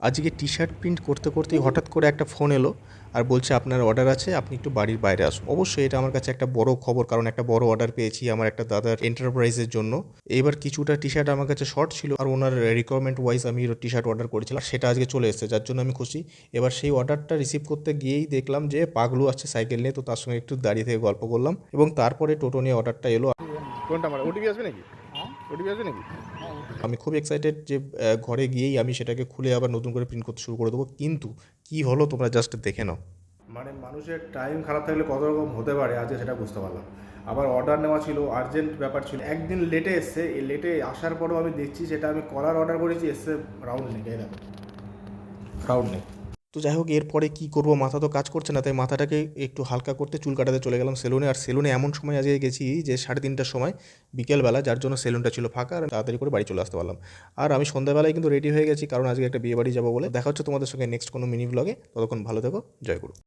আজকে T shirt print করতে করতেই হঠাৎ করে একটা ফোন এলো আর বলছে আপনার অর্ডার আছে, আপনি একটু বাড়ির বাইরে আসুন। অবশ্যই এটা আমার কাছে একটা বড় খবর, কারণ একটা বড় অর্ডার পেয়েছি আমার একটা দাদার এন্টারপ্রাইজের জন্য। এবার কিছুটা টি শার্ট আমার কাছে শর্ট ছিল আর ওনার রিকোয়ারমেন্ট ওয়াইজ আমি টি শার্ট অর্ডার করেছিলাম, সেটা আজকে চলে এসেছে, যার জন্য আমি খুশি। এবার সেই অর্ডারটা রিসিভ করতে গিয়েই দেখলাম যে পাগলু আসছে সাইকেল নিয়ে, তো তার সঙ্গে একটু দাঁড়িয়ে থেকে গল্প করলাম এবং তারপরে টোটো নিয়ে অর্ডারটা এলো। কোনটা আমার ওটিপি আসবে নাকি? হ্যাঁ, ওটিপি আসবে নাকি? হ্যাঁ। আমি খুব এক্সাইটেড যে ঘরে গিয়েই আমি সেটাকে খুলে আবার নতুন করে প্রিন্ট করতে শুরু করে দেবো, কিন্তু কি হলো তোমরা জাস্ট দেখে নাও। মানে মানুষের টাইম খারাপ থাকলে কত রকম হতে পারে আজকে সেটা বুঝতে পারলাম। আবার অর্ডার নেওয়া ছিল, আর্জেন্ট ব্যাপার ছিল, একদিন লেটে এসছে। এই লেটে আসার পরেও আমি দেখছি যেটা আমি কলার অর্ডার করেছি এসছে রাউন্ড নেই। এই দেখো, রাউন্ড নেই। তো যাই হোক, এরপরে কী করব, মাথা তো কাজ করছে না, তাই মাথাটাকে একটু হালকা করতে চুল কাটাতে চলে গেলাম সেলুনে। আর সেলুনে এমন সময় আজকে গেছি যে 3:30টার সময়, বিকেলবেলা, যার জন্য সেলুনটা ছিল ফাঁকা আর তাড়াতাড়ি করে বাড়ি চলে আসতে পারলাম। আর আমি সন্ধ্যাবেলায় কিন্তু রেডি হয়ে গেছি, কারণ আজকে একটা বিয়ে বাড়ি যাবো বলে। দেখা হচ্ছে তোমাদের সঙ্গে নেক্সট কোনো মিনি ব্লগে। ততক্ষণ ভালো থেকো, জয় গুরু।